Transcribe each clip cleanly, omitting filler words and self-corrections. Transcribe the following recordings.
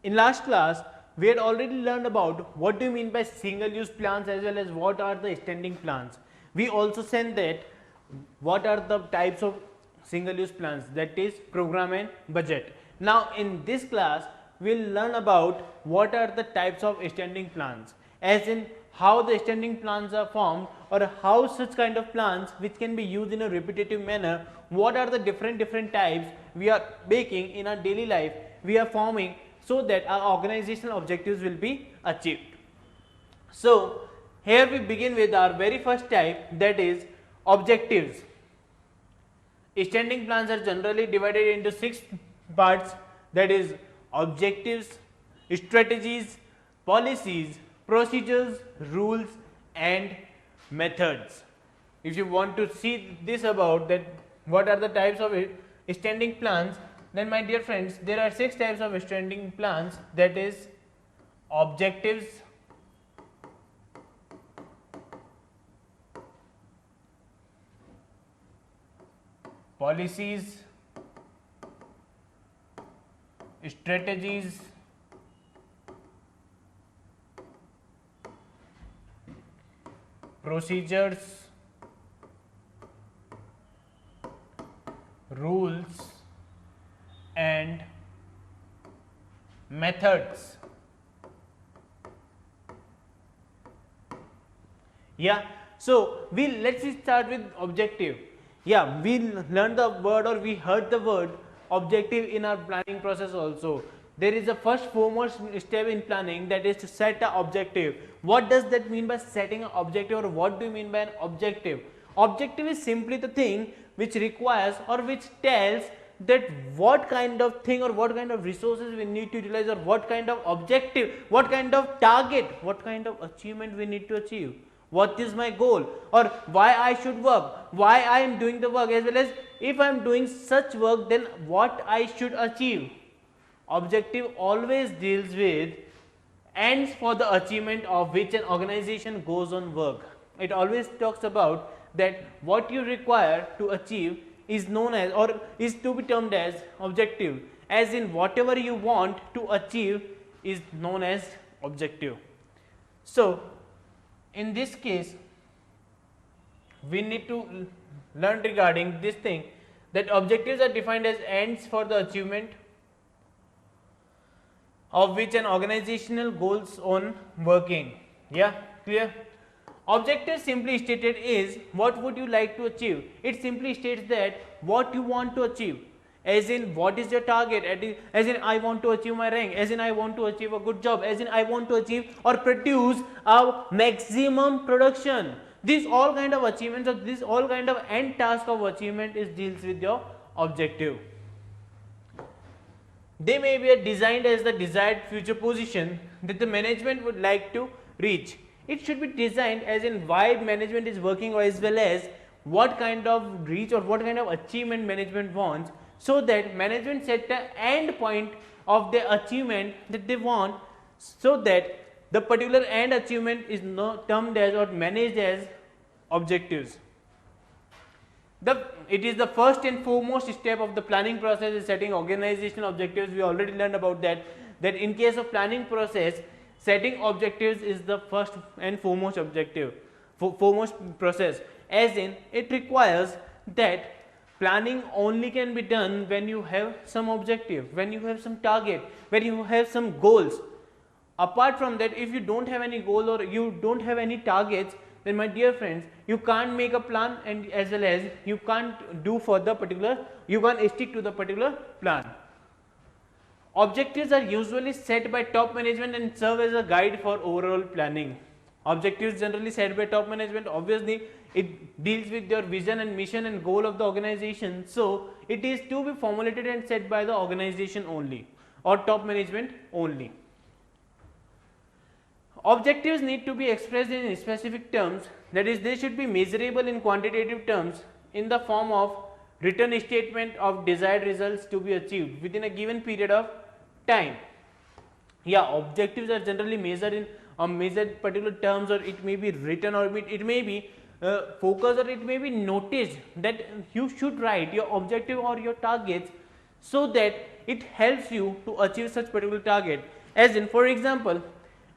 In last class, we had already learned about what do you mean by single use plans as well as what are the extending plans. We also said that what are the types of single use plans, that is program and budget. Now in this class, we will learn about what are the types of extending plans, as in how the extending plans are formed or how such kind of plans which can be used in a repetitive manner, what are the different types we are making in our daily life, we are forming, so that our organizational objectives will be achieved. So here we begin with our very first type, that is objectives. Extending plans are generally divided into 6 parts, that is objectives, strategies, policies, procedures, rules and methods. If you want to see this about that what are the types of extending plans, then my dear friends, there are 6 types of extending plans, that is objectives, policies, strategies, procedures, rules and methods. Yeah, so let's start with objective. Yeah, we learned the word or we heard the word objective in our planning process also. There is a first foremost step in planning, that is to set an objective. What does that mean by setting an objective, or what do you mean by an objective? Objective is simply the thing which requires or which tells that what kind of thing or what kind of resources we need to utilize, or what kind of objective, what kind of target, what kind of achievement we need to achieve. What is my goal, or why I should work, why I am doing the work, as well as if I am doing such work, then what I should achieve. Objective always deals with ends for the achievement of which an organization goes on work. It always talks about that what you require to achieve is known as, or is to be termed as objective, as in whatever you want to achieve is known as objective. So in this case, we need to learn regarding this thing, that objectives are defined as ends for the achievement of which an organizational goes on working. Yeah, clear? Objective simply stated is what would you like to achieve. It simply states that what you want to achieve, as in what is your target, as in I want to achieve my rank, as in I want to achieve a good job, as in I want to achieve or produce a maximum production. This all kind of achievements, or this all kind of end task of achievement is deals with your objective. They may be designed as the desired future position that the management would like to reach. It should be designed as in why management is working, or as well as what kind of reach or what kind of achievement management wants, so that management set the end point of the achievement that they want, so that the particular end achievement is termed as or managed as objectives. It is the first and foremost step of the planning process is setting organizational objectives. We already learned about that in case of planning process, setting objectives is the first and foremost objective, foremost process, as in it requires that planning only can be done when you have some objective, when you have some target, when you have some goals. Apart from that, if you don't have any goal or you don't have any targets, then my dear friends, you can't make a plan, and as well as you can't do for the particular, you can't stick to the particular plan. Objectives are usually set by top management and serve as a guide for overall planning. Objectives generally set by top management, obviously it deals with your vision and mission and goal of the organization, so it is to be formulated and set by the organization only or top management only. Objectives need to be expressed in specific terms, that is they should be measurable in quantitative terms in the form of written statement of desired results to be achieved within a given period of time. Yeah, objectives are generally measured in measured particular terms, or it may be written, or it may be focused, or it may be noticed that you should write your objective or your targets so that it helps you to achieve such particular target. As in, for example,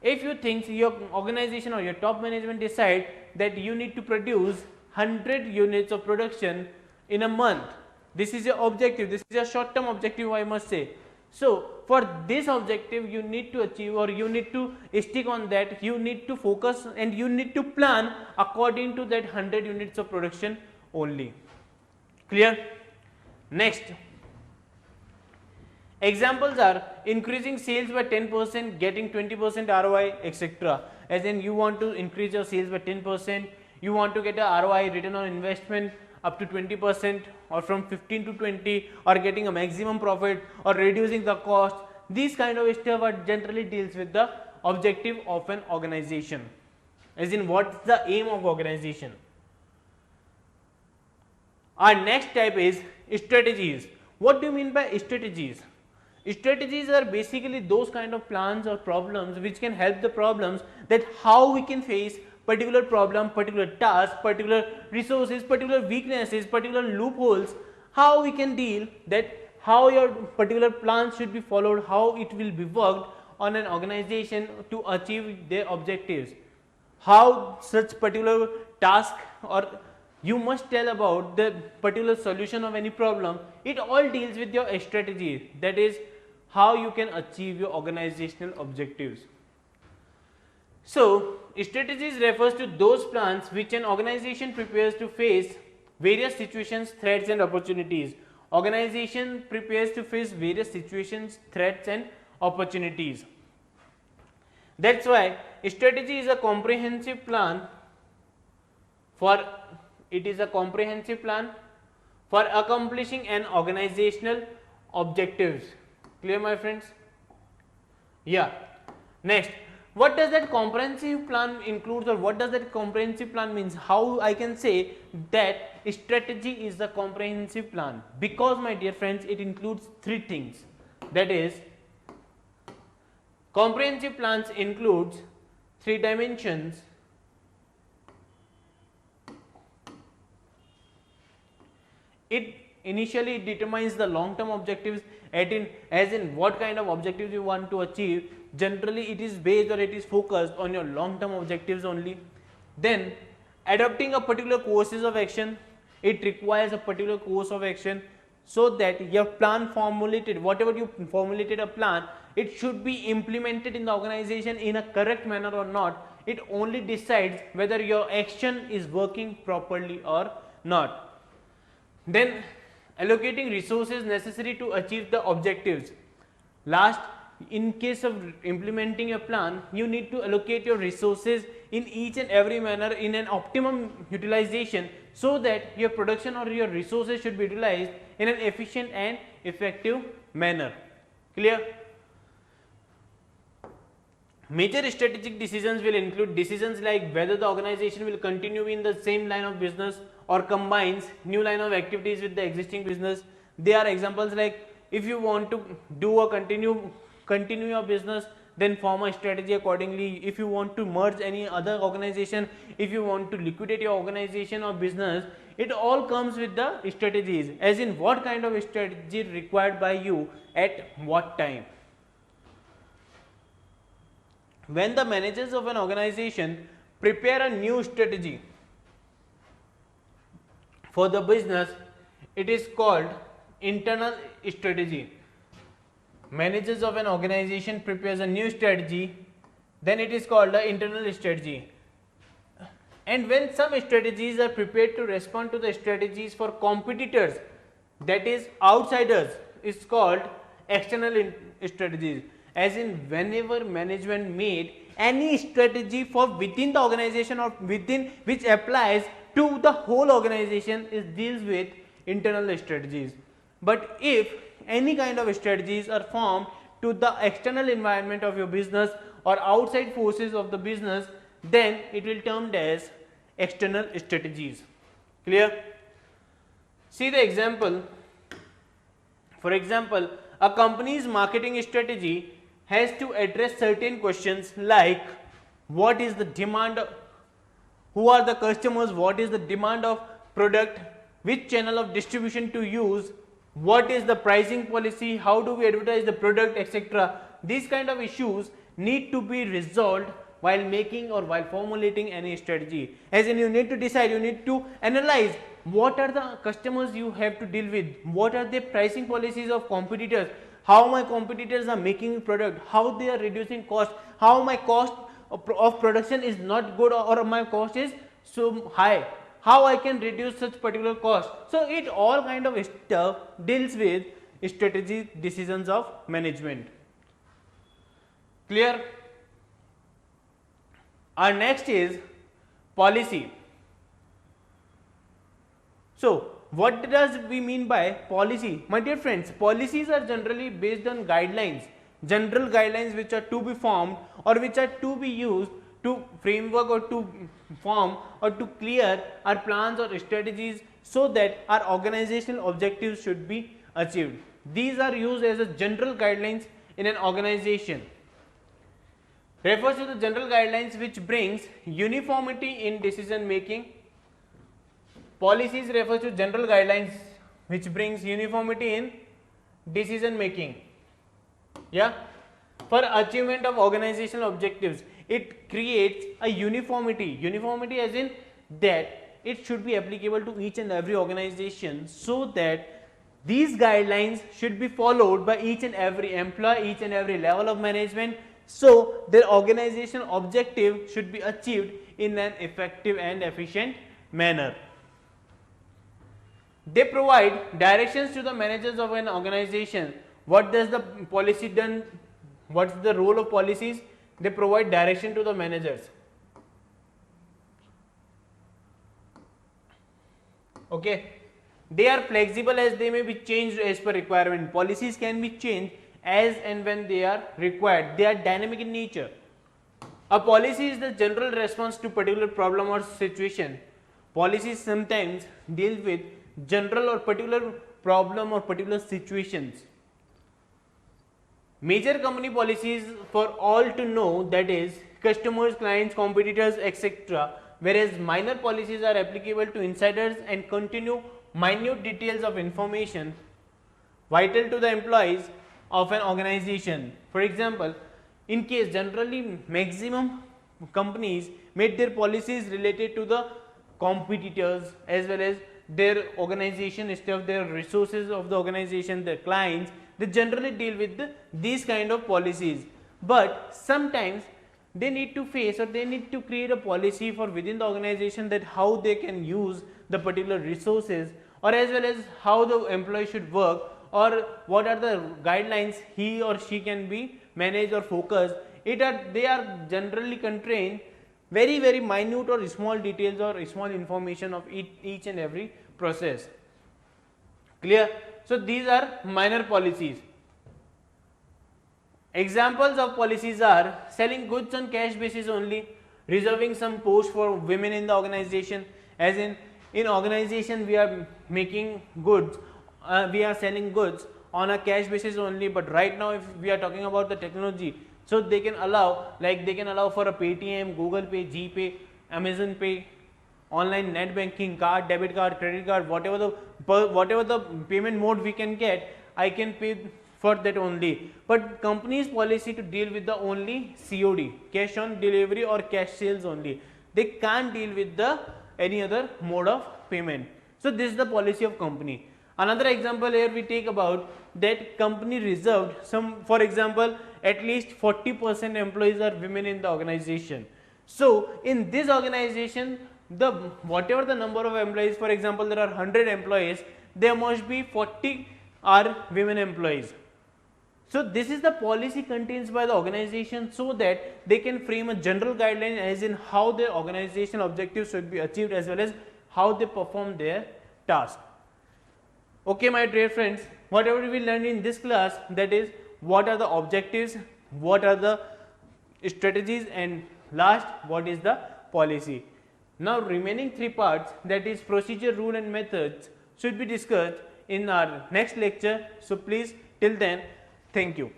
if you think your organization or your top management decide that you need to produce 100 units of production in a month, this is your objective, this is your short term objective, I must say. So for this objective you need to achieve, or you need to stick on that, you need to focus and you need to plan according to that 100 units of production only. Clear? Next, examples are increasing sales by 10%, getting 20% ROI, etc. As in, you want to increase your sales by 10%, you want to get a ROI, return on investment, up to 20% or from 15 to 20, or getting a maximum profit, or reducing the cost. These kind of stuff are generally deals with the objective of an organization. As in, what's the aim of organization? Our next type is strategies. What do you mean by strategies? Strategies are basically those kind of plans or problems which can help the problems, that how we can face particular problem, particular task, particular resources, particular weaknesses, particular loopholes, how we can deal that, how your particular plans should be followed, how it will be worked on an organization to achieve their objectives, how such particular task, or you must tell about the particular solution of any problem. It all deals with your strategy, that is how you can achieve your organizational objectives. So strategies refers to those plans which an organization prepares to face various situations, threats and opportunities. Organization prepares to face various situations, threats and opportunities. That's why strategy is a comprehensive plan for accomplishing an organizational objectives. Clear, my friends? Yeah. Next, what does that comprehensive plan include, or what does that comprehensive plan means? How I can say that strategy is the comprehensive plan? Because, my dear friends, it includes three things. That is, comprehensive plans includes three dimensions. It initially determines the long term objectives, as in what kind of objectives you want to achieve. Generally it is based, or it is focused on your long term objectives only. Then adopting a particular courses of action, it requires a particular course of action, so that your plan formulated, whatever you formulated a plan, it should be implemented in the organization in a correct manner or not. It only decides whether your action is working properly or not. Then allocating resources necessary to achieve the objectives. Last, in case of implementing a plan, you need to allocate your resources in each and every manner in an optimum utilization, so that your production or your resources should be utilized in an efficient and effective manner. Clear? Major strategic decisions will include decisions like whether the organization will continue in the same line of business or combines new line of activities with the existing business. They are examples like, if you want to do a continue your business, then form a strategy accordingly. If you want to merge any other organization, if you want to liquidate your organization or business, it all comes with the strategies, as in what kind of strategy required by you at what time. When the managers of an organization prepare a new strategy for the business, it is called internal strategy. Managers of an organization prepares a new strategy, then it is called the internal strategy. And when some strategies are prepared to respond to the strategies for competitors, that is outsiders, is called external strategies. As in, whenever management made any strategy for within the organization or within which applies to the whole organization, it deals with internal strategies. But if any kind of strategies are formed to the external environment of your business or outside forces of the business, then it will termed as external strategies. Clear? See the example. For example, a company's marketing strategy has to address certain questions like what is the demand, who are the customers, what is the demand of product, which channel of distribution to use, what is the pricing policy, how do we advertise the product, etc. These kind of issues need to be resolved while making or while formulating any strategy. As in, you need to decide, you need to analyze what are the customers you have to deal with, what are the pricing policies of competitors, how my competitors are making product, how they are reducing cost, how my cost of production is not good or my cost is so high, how I can reduce such particular cost. So it all kind of stuff deals with strategy decisions of management. Clear? Our next is policy. So what does we mean by policy? My dear friends, policies are generally based on guidelines, general guidelines which are to be formed or which are to be used to framework or to form or to clear our plans or strategies so that our organizational objectives should be achieved. These are used as a general guidelines in an organization. Refers to the general guidelines which brings uniformity in decision making. Policies refers to general guidelines which brings uniformity in decision making. Yeah, for achievement of organizational objectives, it creates a uniformity as in that it should be applicable to each and every organization, so that these guidelines should be followed by each and every employee, each and every level of management, so their organizational objective should be achieved in an effective and efficient manner. They provide directions to the managers of an organization. What does the policy done? What's the role of policies? They provide direction to the managers. Okay, they are flexible as they may be changed as per requirement. Policies can be changed as and when they are required. They are dynamic in nature. A policy is the general response to particular problem or situation. Policies sometimes deal with general or particular problem or particular situations. Major company policies for all to know, that is customers, clients, competitors, etc. Whereas minor policies are applicable to insiders and continue minute details of information vital to the employees of an organization. For example, in case generally maximum companies made their policies related to the competitors as well as their organization stuff, their resources of the organization, their clients, they generally deal with these kind of policies. But sometimes they need to face or they need to create a policy for within the organization, that how they can use the particular resources, or as well as how the employee should work, or what are the guidelines he or she can be managed or focused. They are generally contained very minute or small details or small information of each and every process. Clear? So these are minor policies. Examples of policies are selling goods on cash basis only, reserving some post for women in the organization, as in organization we are making goods, we are selling goods on a cash basis only, but right now if we are talking about the technology, so they can allow, like they can allow for a Paytm, Google Pay, GPay, Amazon Pay, online net banking, card, debit card, credit card, whatever the payment mode we can get, I can pay for that only. But company's policy to deal with the only COD, cash on delivery or cash sales only. They can't deal with the any other mode of payment. So this is the policy of company. Another example here we take about that company reserved some, for example, at least 40% employees are women in the organization. So in this organization, the whatever the number of employees, for example there are 100 employees, there must be 40 are women employees. So this is the policy contained by the organization, so that they can frame a general guideline as in how their organizational objectives should be achieved as well as how they perform their task. Okay, my dear friends, whatever we learned in this class, that is what are the objectives, what are the strategies, and last what is the policy. Now remaining three parts, that is procedure, rule and methods, should be discussed in our next lecture. So please till then, thank you.